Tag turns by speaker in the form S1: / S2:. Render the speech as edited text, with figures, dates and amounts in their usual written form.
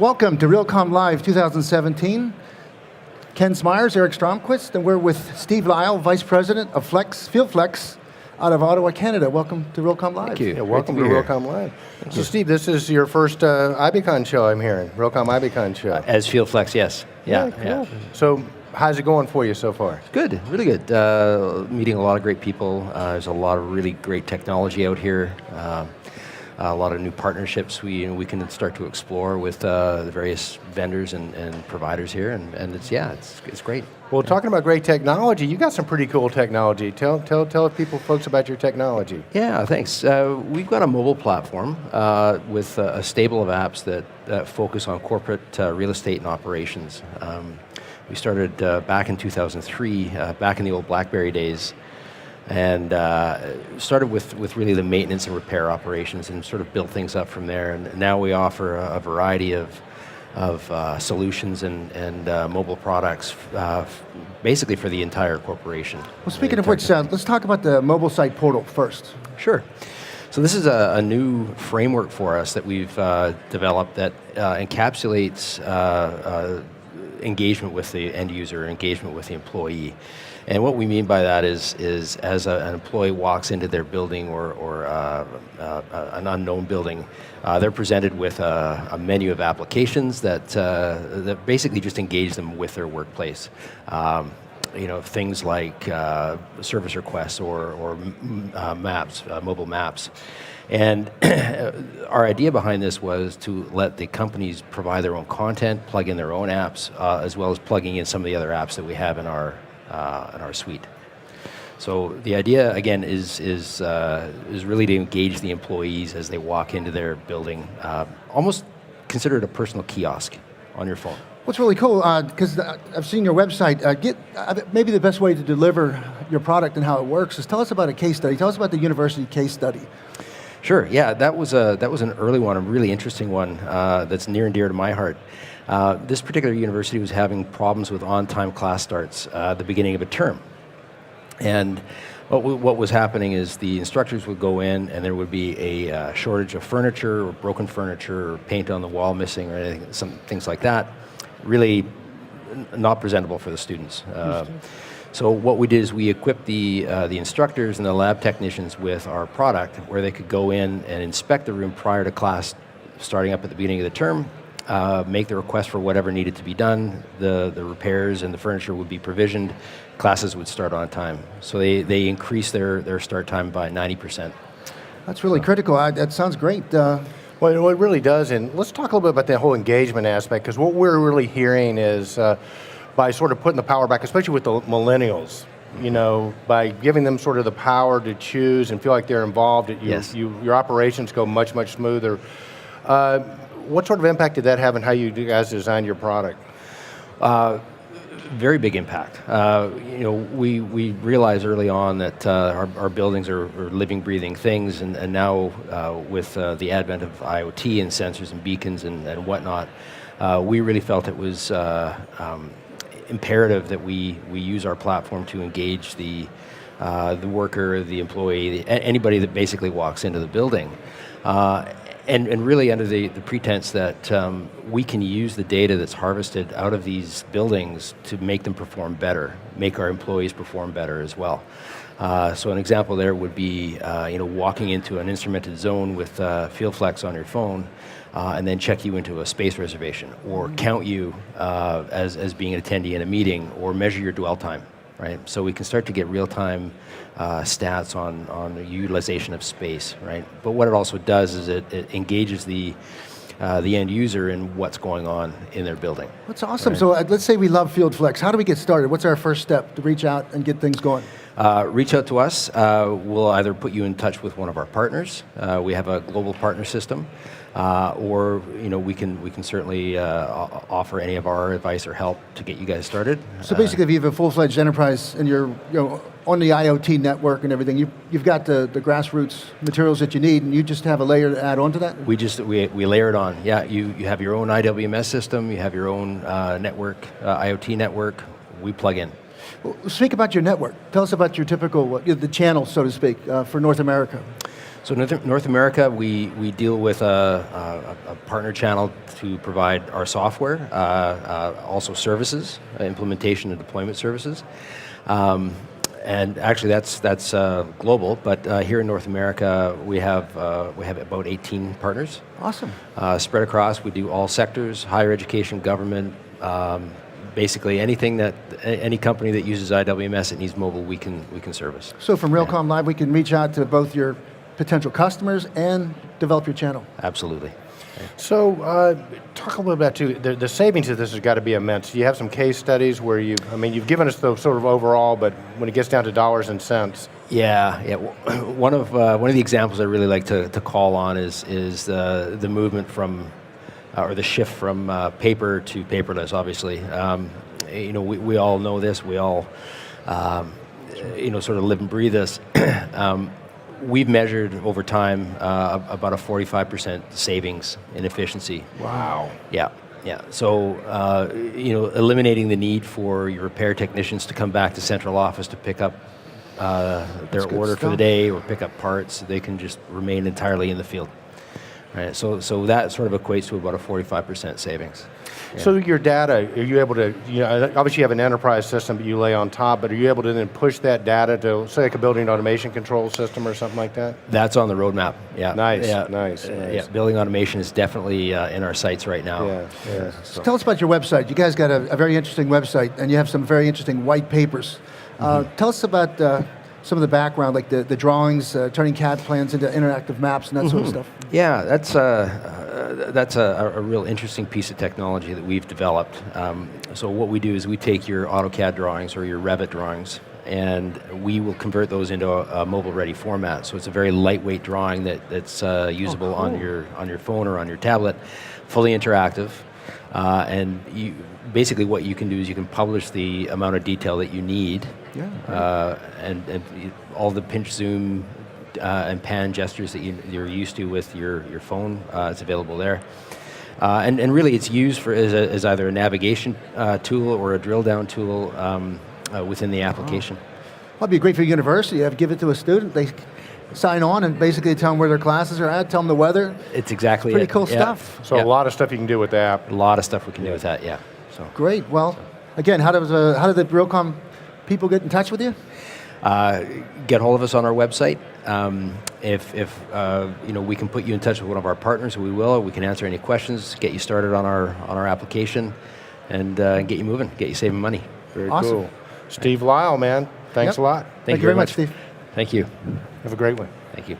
S1: Welcome to Realcomm Live 2017. Ken Smyers, Eric Stromquist, and we're with Steve Lisle, Vice President of FieldFlex out of Ottawa, Canada. Welcome to Realcomm Live.
S2: Thank you.
S3: Yeah, welcome to Realcomm Live. So Steve, this is your first IBCon show, I'm hearing, Realcomm IBCon show.
S2: As FieldFlex, yes. Yeah,
S3: cool. So how's it going for you so far?
S2: Good, really good. Meeting a lot of great people. There's a lot of really great technology out here. A lot of new partnerships we can start to explore with the various vendors and providers here, and it's great.
S3: Well, talking about great technology, you got some pretty cool technology. Tell folks about your technology.
S2: Yeah, thanks. We've got a mobile platform with a stable of apps that focus on corporate real estate and operations. We started back in 2003, back in the old BlackBerry days, and started with really the maintenance and repair operations and sort of built things up from there. And now we offer a variety of solutions and mobile products basically for the entire corporation.
S1: Well, speaking of which, let's talk about the mobile site portal first.
S2: Sure. So this is a new framework for us that we've developed that encapsulates engagement with the end user, engagement with the employee. And what we mean by that is as an employee walks into their building or an unknown building, they're presented with a menu of applications that basically just engage them with their workplace. Things like service requests or maps, mobile maps. And our idea behind this was to let the companies provide their own content, plug in their own apps, as well as plugging in some of the other apps that we have in our suite. So the idea again is really to engage the employees as they walk into their building. Almost consider it a personal kiosk on your phone.
S1: What's really cool, because I've seen your website, maybe the best way to deliver your product and how it works is tell us about a case study. Tell us about the university case study.
S2: Sure, yeah, that was an early one, a really interesting one that's near and dear to my heart. This particular university was having problems with on-time class starts at the beginning of a term. And what was happening is the instructors would go in and there would be a shortage of furniture or broken furniture or paint on the wall missing or anything, some things like that. Really not presentable for the students. So what we did is we equipped the instructors and the lab technicians with our product where they could go in and inspect the room prior to class starting up at the beginning of the term, make the request for whatever needed to be done, the repairs and the furniture would be provisioned, classes would start on time. So they increased their start time by 90%.
S1: That's really critical. That sounds great.
S3: Well, it really does, and let's talk a little bit about that whole engagement aspect, because what we're really hearing is by sort of putting the power back, especially with the millennials, by giving them sort of the power to choose and feel like they're involved, your operations go much, much smoother. What sort of impact did that have on how you guys designed your product?
S2: Very big impact. We realized early on that our buildings are living, breathing things, and now with the advent of IoT and sensors and beacons and whatnot, we really felt it was imperative that we use our platform to engage the worker, the employee, anybody that basically walks into the building. And really under the pretense that we can use the data that's harvested out of these buildings to make them perform better, make our employees perform better as well. So an example there would be walking into an instrumented zone with FieldFlex on your phone and then check you into a space reservation or count you as being an attendee in a meeting or measure your dwell time. Right, so we can start to get real-time stats on the utilization of space, right? But what it also does is it engages the end user in what's going on in their building.
S1: That's awesome.
S2: Right?
S1: So let's say we love FieldFlex. How do we get started? What's our first step to reach out and get things going?
S2: Reach out to us. We'll either put you in touch with one of our partners. We have a global partner system, or we can certainly offer any of our advice or help to get you guys started.
S1: So basically, if you have a full-fledged enterprise and you're on the IoT network and everything, you've got the grassroots materials that you need, and you just have a layer to add on to that?
S2: We layer it on. Yeah, you have your own IWMS system, you have your own network, IoT network. We plug in.
S1: Well, speak about your network. Tell us about your typical, the channel, so to speak, for North America.
S2: So North America, we deal with a partner channel to provide our software, also services, implementation and deployment services. And actually, that's global. But here in North America, we have about 18 partners.
S1: Awesome.
S2: Spread across. We do all sectors: higher education, government. Basically, anything that any company that uses IWMS that needs mobile, we can service.
S1: So from Realcomm Live, we can reach out to both your potential customers and develop your channel.
S2: Absolutely.
S3: So talk a little bit about, too, the savings of this has got to be immense. Do you have some case studies where you've given us the sort of overall, but when it gets down to dollars and cents?
S2: Yeah. One of the examples I really like to call on is the movement from, or the shift from paper to paperless, obviously. We all know this. We all, sort of live and breathe this. We've measured over time about a 45% savings in efficiency.
S3: Wow.
S2: Yeah. So, eliminating the need for your repair technicians to come back to central office to pick up their order for the day or pick up parts, they can just remain entirely in the field. Right. So that sort of equates to about a 45% savings. Yeah.
S3: So your data, are you able to, obviously you have an enterprise system that you lay on top, but are you able to then push that data to, say, like a building automation control system or something like that?
S2: That's on the roadmap, yeah.
S3: Nice.
S2: Yeah, building automation is definitely in our sights right now.
S3: Yeah.
S1: So tell us about your website. You guys got a very interesting website, and you have some very interesting white papers. Tell us about some of the background, like the drawings, turning CAD plans into interactive maps and that sort of stuff.
S2: Yeah, that's a real interesting piece of technology that we've developed. So what we do is we take your AutoCAD drawings or your Revit drawings, and we will convert those into a mobile-ready format. So it's a very lightweight drawing that's usable on your phone or on your tablet, fully interactive. And basically what you can do is you can publish the amount of detail that you need, and all the pinch, zoom, and pan gestures that you're used to with your phone. It's available there. And really it's used as either a navigation tool or a drill down tool within the application.
S1: Well, it'd be great for a university. You have to give it to a student. They sign on and basically tell them where their classes are at, tell them the weather.
S2: It's exactly
S1: pretty
S2: it.
S1: cool stuff.
S3: So a lot of stuff you can do with the app.
S2: A lot of stuff we can do with that, yeah. So
S1: great. Well, again, how did the Realcomm people get in touch with you?
S2: Get hold of us on our website. If we can put you in touch with one of our partners, we will. We can answer any questions, get you started on our application, and get you moving, get you saving money.
S3: Very
S1: awesome.
S3: Cool. SteveLisle, man, thanks a lot.
S1: Thank you very much, Steve.
S2: Thank you.
S3: Have a great one.
S2: Thank you.